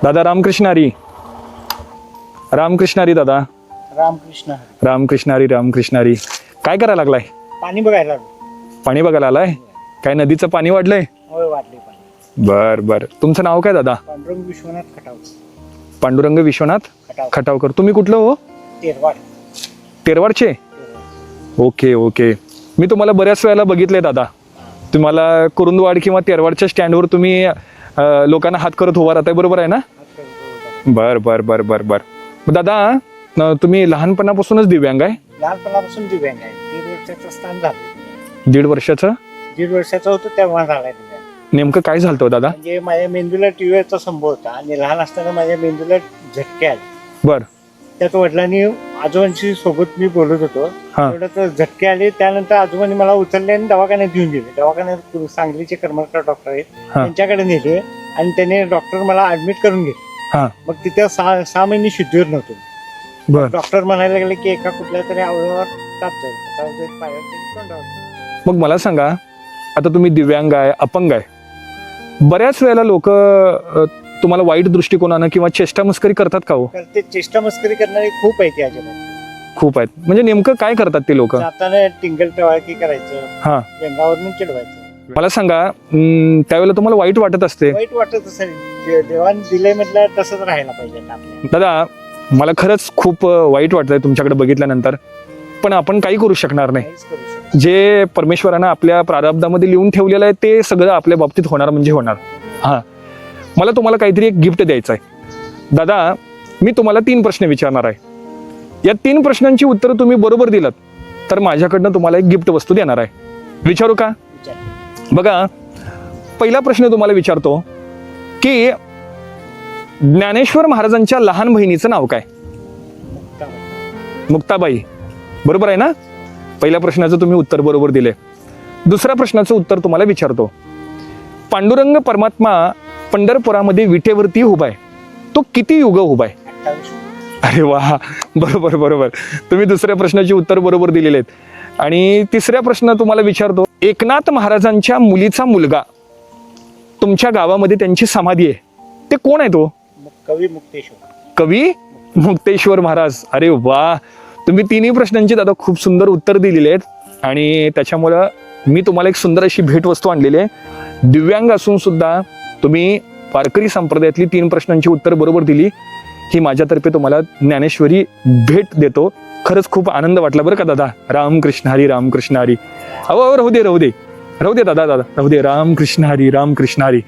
दादा रामकृष्ण हरी. रामकृष्ण हरी दादा. रामकृष्ण. रामकृष्ण हरी. रामकृष्ण हरी. काय करायला लागलाय? पाणी बघायला. पाणी बघायला आलाय? काय नदीचं पाणी वाढलंय? होय, वाटले पाणी. बर बर. तुमचं नाव काय दादा? पांडुरंग विश्वनाथ खटाव. पांडुरंग विश्वनाथ खटावकर. तुम्ही कुठलं हो? तेरवाड. तेरवाडचे? Okay okay. मी तुम्हाला बऱ्याच वेळेला बघितलंय दादा. तुम्हाला कुरुंदवाड किंवा तेरवाडच्या स्टँडवर तुम्ही लोकांना हात करत उभा राहताय, बरोबर आहे ना? बर बर बर बर बर. दादा तुम्ही लहानपणापासूनच दिव्यांग आहे? लहानपणापासून दिव्यांग आहे. 1.5 वर्षाचं स्थान झालं. 1.5 वर्षाचं? 1.5 वर्षाचं होतं तेव्हा झालाय दिव्यांग. नेमकं काय झालं दादा? म्हणजे माझ्या मेंदूला टीव्हीचा संभव होता आणि लहान असताना माझ्या मेंदूला झटके आले. बर. त्यात वडिलांनी आजोबांशी सोबत मी बोलत होतो. तेवढं तर झटके आले. त्यानंतर आजोबांनी मला उचलले आणि दवाखान्यात घेऊन गेले. दवाखान्यात सांगलीचे कर्मकर डॉक्टर आहेत, त्यांच्याकडे नेले आणि त्याने डॉक्टर मला ऍडमिट करून घेतले. मग तिथे 6 महिने शुद्धीवर नव्हतो. बर. डॉक्टर म्हणायला लागले की एका कुठल्या तरी अवयवावर ताप जाईल, पायावर तोंडावर. मग मला सांगा, आता तुम्ही दिव्यांग आहे, अपंग आहे, बऱ्याच वेळेला लोक तुम्हाला वाईट दृष्टिकोनानं किंवा चेष्टा मस्करी करतात का हो? तर ते चेष्टा मस्करी करणारे खूप आहेत अजिबात. खूप आहेत. म्हणजे नेमकं काय करतात ते लोक? जाताना टिंगल टवाळकी करायचं, हा, व्यंगावरून चिडवायचं. मला सांगा, त्यावेळेला तुम्हाला वाईट वाटत असते? वाईट वाटत असेल. देवाने दिलंय म्हटलं तसंच राहायला पाहिजे आपल्याला. दादा मला खरंच खूप वाईट वाटतंय तुमच्याकडे बघितल्यानंतर, पण आपण काही करू शकणार नाही. काहीच करू शकत. जे परमेश्वरानं आपल्या प्रारब्धामध्ये लिहून ठेवलेलं आहे ते सगळं आपल्या बाबतीत होणार म्हणजे होणार. हा, मला तुम्हाला काहीतरी एक गिफ्ट द्यायचं आहे. दादा मी तुम्हाला 3 प्रश्न विचारणार आहे. या 3 प्रश्नांची उत्तरं तुम्ही बरोबर दिलात तर माझ्याकडनं तुम्हाला एक गिफ्ट वस्तू देणार आहे. विचारू का? विचार. बघा, पहिला प्रश्न तुम्हाला विचारतो की ज्ञानेश्वर महाराजांच्या लहान बहिणीचं नाव काय? मुक्ताबाई. बरोबर आहे ना? पहिल्या प्रश्नाचं तुम्ही उत्तर बरोबर दिले. दुसऱ्या प्रश्नाचं उत्तर तुम्हाला विचारतो. पांडुरंग परमात्मा पंढरपुरामध्ये विटेवरती उभा आहे, तो किती युग उभा आहे? 28. अरे वा, बरोबर बरोबर. तुम्ही दुसऱ्या प्रश्नाची उत्तर बरोबर दिलेले आहेत. आणि तिसऱ्या प्रश्न तुम्हाला विचारतो, एकनाथ महाराजांच्या मुलीचा मुलगा तुमच्या गावामध्ये त्यांची समाधी आहे, ते कोण आहे? तो कवी मुक्तेश्वर. कवी मुक्तेश्वर महाराज. अरे वा, तुम्ही 3ही प्रश्नांची दादा खूप सुंदर उत्तर दिलेली आहेत आणि त्याच्यामुळं मी तुम्हाला एक सुंदर अशी भेटवस्तू आणलेली आहे. दिव्यांग असून सुद्धा तुम्ही वारकरी संप्रदायातली 3 प्रश्नांची उत्तर बरोबर दिली, ही माझ्यातर्फे तुम्हाला ज्ञानेश्वरी भेट देतो. खरंच खूप आनंद वाटला बरं का दादा. रामकृष्ण हरी. रामकृष्ण हरी. अहो राहू दे राहू दे राहू दे दादा दादा राहू दे. रामकृष्ण हरी. रामकृष्ण हरी.